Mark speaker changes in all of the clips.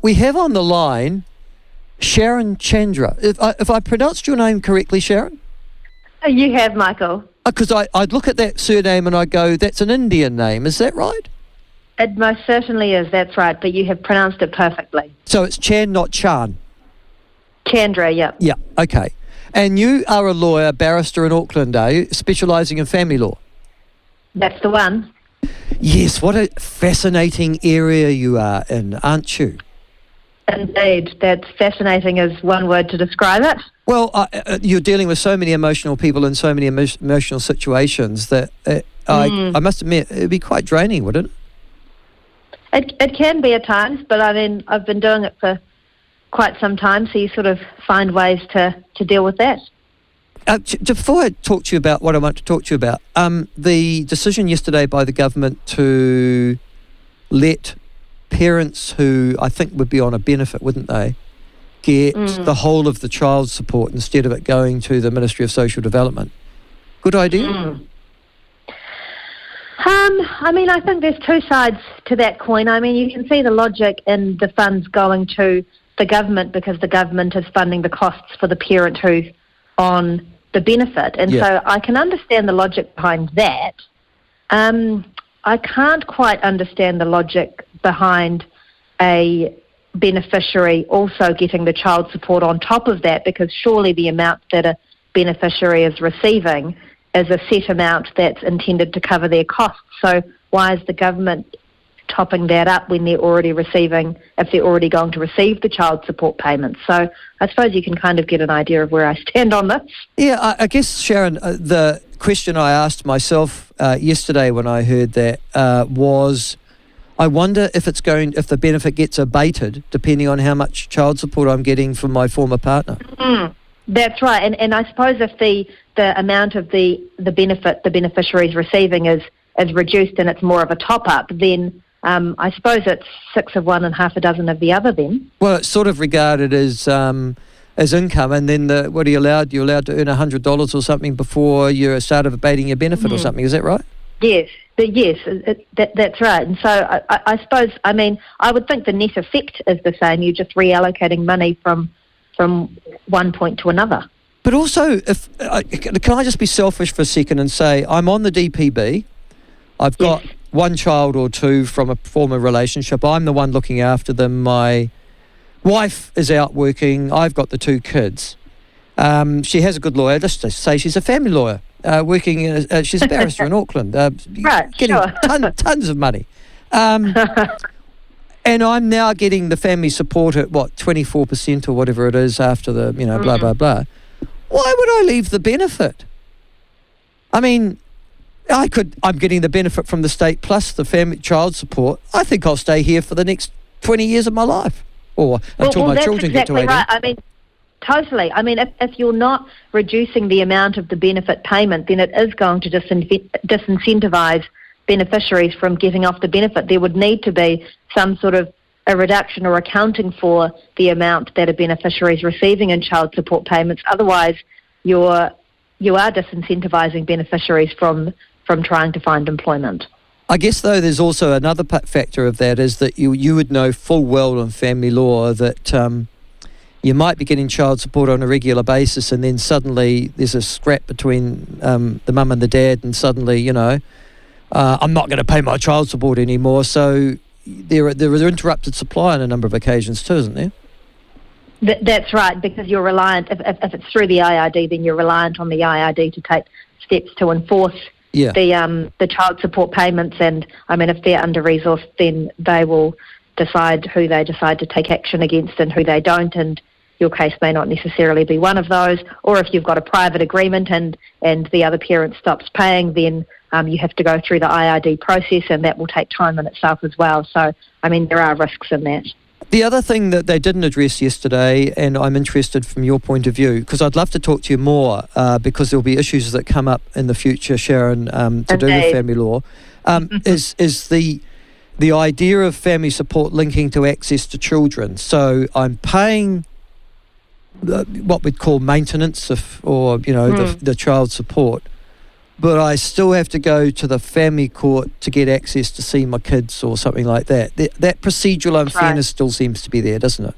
Speaker 1: We have on the line Sharon Chandra. If I pronounced your name correctly, Sharon?
Speaker 2: You have, Michael.
Speaker 1: Because I'd look at that surname and I'd go, that's an Indian name. Is that right?
Speaker 2: It most certainly is, that's right, but you have pronounced it perfectly.
Speaker 1: So it's Chan, not Chan?
Speaker 2: Chandra, yep.
Speaker 1: Yeah, okay. And you are a lawyer, barrister in Auckland, are you, specialising in family law?
Speaker 2: That's the one.
Speaker 1: Yes, what a fascinating area you are in, aren't you?
Speaker 2: Indeed, that's fascinating is one word to describe it.
Speaker 1: Well, you're dealing with so many emotional people in so many emotional situations that I must admit, it'd be quite draining, wouldn't it?
Speaker 2: It can be at times, but I mean, I've been doing it for quite some time, so you sort of find ways to deal with that.
Speaker 1: Before I talk to you about what I want to talk to you about, the decision yesterday by the government to let parents who I think would be on a benefit, wouldn't they, get the whole of the child support instead of it going to the Ministry of Social Development. Good idea?
Speaker 2: I mean, I think there's two sides to that coin. I mean, you can see the logic in the funds going to the government because the government is funding the costs for the parent who's on the benefit. And so I can understand the logic behind that. I can't quite understand the logic behind a beneficiary also getting the child support on top of that, because surely the amount that a beneficiary is receiving is a set amount that's intended to cover their costs. So why is the government topping that up when they're already receiving, if they're already going to receive the child support payments? So I suppose you can kind of get an idea of where I stand on this.
Speaker 1: Yeah, I guess, Sharon, the question I asked myself yesterday when I heard that was, I wonder if if the benefit gets abated depending on how much child support I'm getting from my former partner.
Speaker 2: That's right, and I suppose if the amount of the benefit the beneficiary is receiving is reduced and it's more of a top-up, then I suppose it's 6 of one and half a dozen of the other then.
Speaker 1: Well, it's sort of regarded as income, and then what are you allowed? You're allowed to earn $100 or something before you start abating your benefit or something, is that right?
Speaker 2: Yes, that's right. And so I suppose, I mean, I would think the net effect is the same. You're just reallocating money from one point to another.
Speaker 1: But also, can I just be selfish for a second and say I'm on the DPB, I've got one child or two from a former relationship, I'm the one looking after them, my wife is out working, I've got the 2 kids. She has a good lawyer, just to say she's a family lawyer, working, she's a barrister in Auckland, getting tons of money. And I'm now getting the family support at, 24% or whatever it is after the, blah, blah, blah. Why would I leave the benefit? I mean, I'm getting the benefit from the state plus the family child support. I think I'll stay here for the next 20 years of my life, or until my children get to 18.
Speaker 2: Right. I mean, totally. I mean, if you're not reducing the amount of the benefit payment, then it is going to disincentivise beneficiaries from getting off the benefit. There would need to be some sort of a reduction or accounting for the amount that a beneficiary is receiving in child support payments. Otherwise, you are disincentivising beneficiaries from trying to find employment.
Speaker 1: I guess, though, there's also another factor of that is that you would know full well in family law that you might be getting child support on a regular basis, and then suddenly there's a scrap between the mum and the dad, and suddenly, I'm not going to pay my child support anymore. So there is interrupted supply on a number of occasions too, isn't there?
Speaker 2: That's right, because you're reliant, if it's through the IRD, then you're reliant on the IRD to take steps to enforce the child support payments. And I mean, if they're under-resourced, then they will decide who they decide to take action against and who they don't, and your case may not necessarily be one of those. Or if you've got a private agreement and the other parent stops paying, then you have to go through the IRD process, and that will take time in itself as well. So, I mean, there are risks in that.
Speaker 1: The other thing that they didn't address yesterday, and I'm interested from your point of view, because I'd love to talk to you more, because there'll be issues that come up in the future, Sharon, to do with family law, is the idea of family support linking to access to children. So I'm paying what we'd call maintenance the child support. but I still have to go to the family court to get access to see my kids or something like that. That procedural unfairness still seems to be there, doesn't it?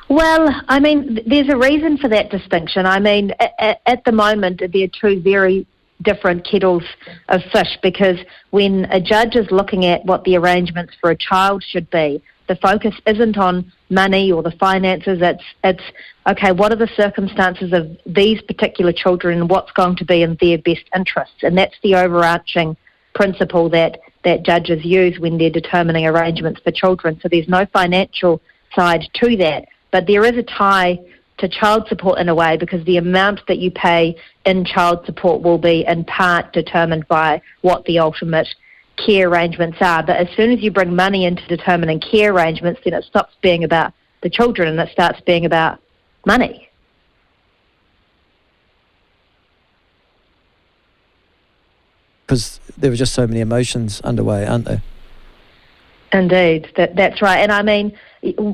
Speaker 2: Well, I mean, there's a reason for that distinction. I mean, at the moment, they're two very different kettles of fish, because when a judge is looking at what the arrangements for a child should be, the focus isn't on money or the finances. It's okay, what are the circumstances of these particular children and what's going to be in their best interests? And that's the overarching principle that judges use when they're determining arrangements for children. So there's no financial side to that. But there is a tie to child support in a way, because the amount that you pay in child support will be in part determined by what the ultimate care arrangements are. But as soon as you bring money into determining care arrangements, then it stops being about the children and it starts being about money.
Speaker 1: Because there were just so many emotions underway, aren't there?
Speaker 2: Indeed, that's right. And I mean,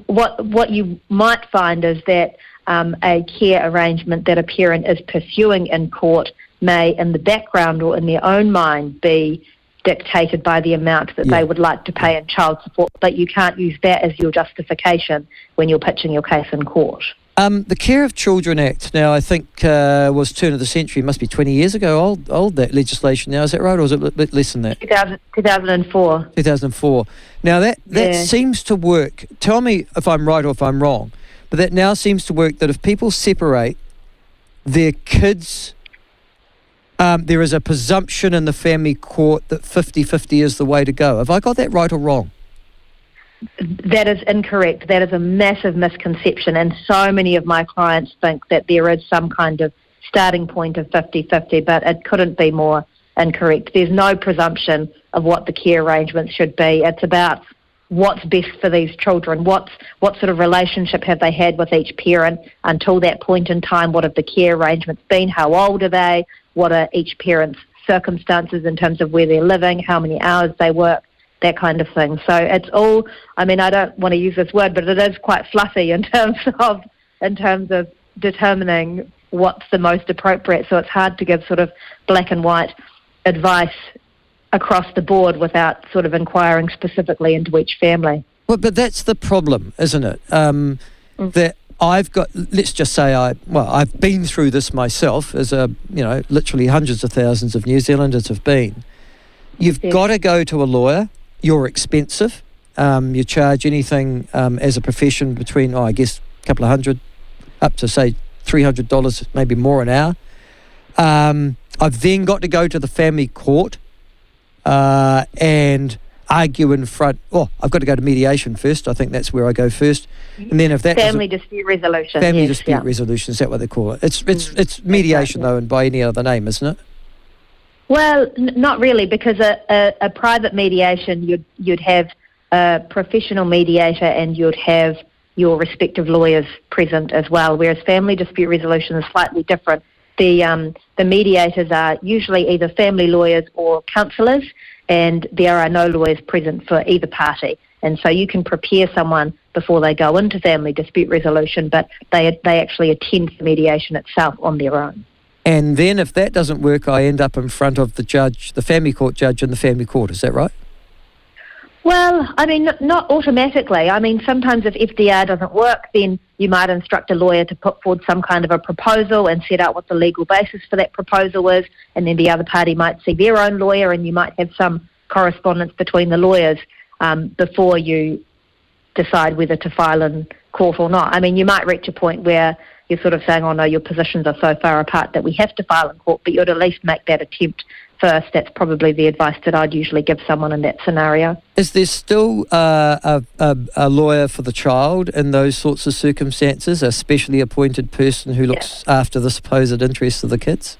Speaker 2: what you might find is that a care arrangement that a parent is pursuing in court may, in the background or in their own mind, be dictated by the amount that they would like to pay in child support, but you can't use that as your justification when you're pitching your case in court.
Speaker 1: The Care of Children Act, now I think was turn of the century, must be 20 years ago, old that legislation now, is that right, or is it a bit less than that?
Speaker 2: 2004.
Speaker 1: 2004. Now that seems to work. Tell me if I'm right or if I'm wrong, but that now seems to work that if people separate their kids, there is a presumption in the family court that 50-50 is the way to go. Have I got that right or wrong?
Speaker 2: That is incorrect. That is a massive misconception, and so many of my clients think that there is some kind of starting point of 50-50, but it couldn't be more incorrect. There's no presumption of what the care arrangements should be. It's about what's best for these children, what sort of relationship have they had with each parent until that point in time, what have the care arrangements been, how old are they, what are each parent's circumstances in terms of where they're living, how many hours they work, that kind of thing. So it's all, I mean, I don't want to use this word, but it is quite fluffy in terms of determining what's the most appropriate. So it's hard to give sort of black and white advice across the board without sort of inquiring specifically into each family.
Speaker 1: Well, but that's the problem, isn't it? That I've got, let's just say I've been through this myself, as literally hundreds of thousands of New Zealanders have been. You've got to go to a lawyer. You're expensive. You charge anything as a profession between, I guess, a couple of hundred up to, say, $300, maybe more an hour. I've then got to go to the family court and argue in front. I've got to go to mediation first. I think that's where I go first. And then if that
Speaker 2: family dispute resolution.
Speaker 1: Family dispute resolution, is that what they call it? It's mediation, though, and by any other name, isn't it?
Speaker 2: Well, not really, because a private mediation, you'd have a professional mediator and you'd have your respective lawyers present as well, whereas family dispute resolution is slightly different. The mediators are usually either family lawyers or counsellors, and there are no lawyers present for either party. And so you can prepare someone before they go into family dispute resolution, but they actually attend the mediation itself on their own.
Speaker 1: And then if that doesn't work, I end up in front of the judge, the family court judge in the family court. Is that right?
Speaker 2: Well, I mean, not automatically. I mean, sometimes if FDR doesn't work, then you might instruct a lawyer to put forward some kind of a proposal and set out what the legal basis for that proposal is, and then the other party might see their own lawyer, and you might have some correspondence between the lawyers before you decide whether to file in court or not. I mean, you might reach a point where you're sort of saying, oh no, your positions are so far apart that we have to file in court, but you'd at least make that attempt first. That's probably the advice that I'd usually give someone in that scenario. Is
Speaker 1: there still a lawyer for the child in those sorts of circumstances, a specially appointed person who looks after the supposed interests of the kids?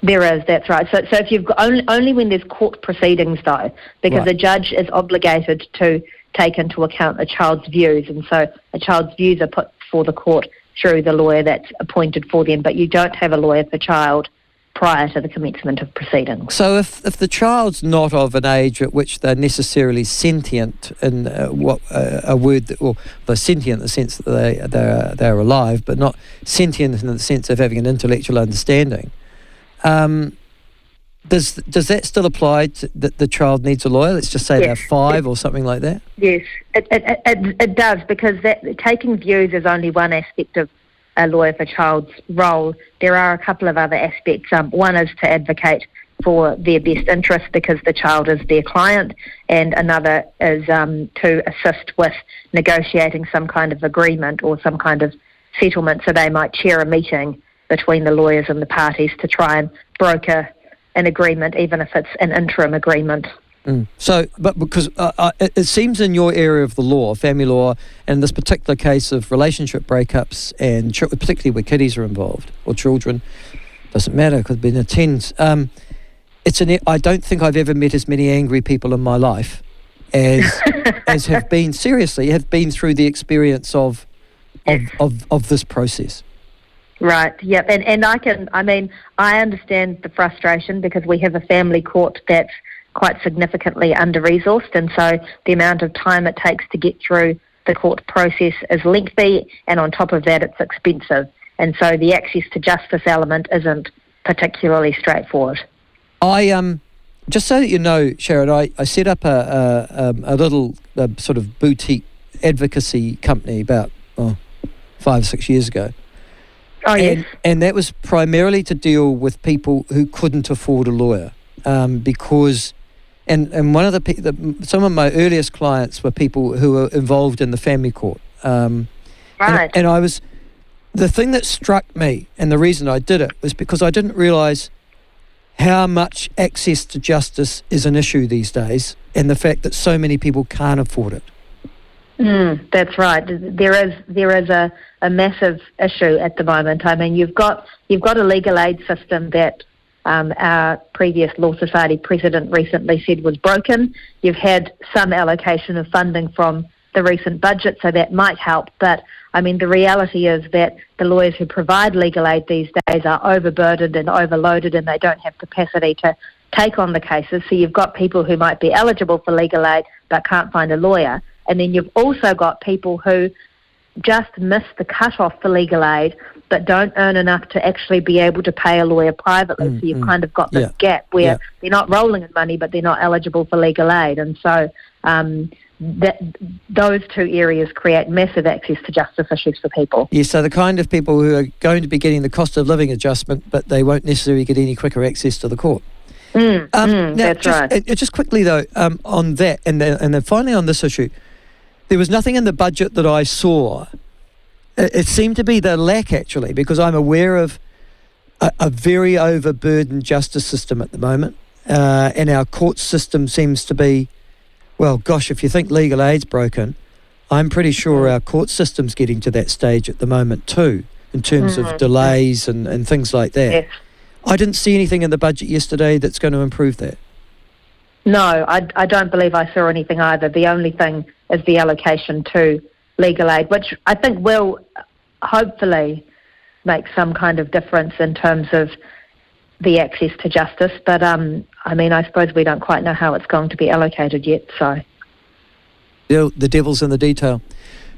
Speaker 2: There is, that's right. So if you've got only when there's court proceedings, though, because a judge is obligated to take into account a child's views, and so a child's views are put before the court through the lawyer that's appointed for them, but you don't have a lawyer for child prior to the commencement of proceedings.
Speaker 1: So if the child's not of an age at which they're necessarily sentient in a word that, or they're sentient in the sense that they're alive, but not sentient in the sense of having an intellectual understanding, Does that still apply to that the child needs a lawyer? Let's just say
Speaker 2: Yes.
Speaker 1: they're 5 or something like that.
Speaker 2: Yes, it does, because taking views is only one aspect of a lawyer for child's role. There are a couple of other aspects. One is to advocate for their best interest because the child is their client, and another is to assist with negotiating some kind of agreement or some kind of settlement. So they might chair a meeting between the lawyers and the parties to try and broker an agreement, even if it's an interim agreement.
Speaker 1: So, but because it seems in your area of the law, family law, and this particular case of relationship breakups, and particularly where kiddies are involved or children, doesn't matter, it could be in a tens. I don't think I've ever met as many angry people in my life as have been through the experience of this process.
Speaker 2: Right, yep, and I understand the frustration because we have a family court that's quite significantly under-resourced, and so the amount of time it takes to get through the court process is lengthy, and on top of that it's expensive, and so the access to justice element isn't particularly straightforward.
Speaker 1: I just so that you know, Sharon, I set up a little sort of boutique advocacy company about 5 or 6 years ago.
Speaker 2: Oh, yes.
Speaker 1: And that was primarily to deal with people who couldn't afford a lawyer, because, and one of some of my earliest clients were people who were involved in the family court.
Speaker 2: Right.
Speaker 1: And the thing that struck me, and the reason I did it, was because I didn't realise how much access to justice is an issue these days, and the fact that so many people can't afford it.
Speaker 2: That's right. There is a massive issue at the moment. I mean, you've got a legal aid system that our previous Law Society president recently said was broken. You've had some allocation of funding from the recent budget, so that might help. But I mean, the reality is that the lawyers who provide legal aid these days are overburdened and overloaded, and they don't have capacity to take on the cases. So you've got people who might be eligible for legal aid but can't find a lawyer. And then you've also got people who just miss the cut-off for legal aid but don't earn enough to actually be able to pay a lawyer privately. So you've kind of got this gap where they're not rolling in money but they're not eligible for legal aid. And so those two areas create massive access to justice issues for people.
Speaker 1: Yeah, so the kind of people who are going to be getting the cost of living adjustment, but they won't necessarily get any quicker access to the court. Now,
Speaker 2: that's right.
Speaker 1: Just quickly, though, on that, and then finally on this issue, there was nothing in the budget that I saw. It seemed to be the lack, actually, because I'm aware of a very overburdened justice system at the moment, and our court system seems to be, well, gosh, if you think legal aid's broken, I'm pretty sure our court system's getting to that stage at the moment too, in terms of delays and things like that.
Speaker 2: Yes.
Speaker 1: I didn't see anything in the budget yesterday that's going to improve that.
Speaker 2: No, I don't believe I saw anything either. The only thing is the allocation to legal aid, which I think will hopefully make some kind of difference in terms of the access to justice. But, I mean, I suppose we don't quite know how it's going to be allocated yet, so.
Speaker 1: The devil's in the detail.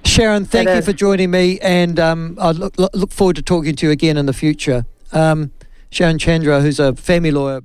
Speaker 1: Sharon, thank you for joining me, and I look forward to talking to you again in the future. Sharon Chandra, who's a family lawyer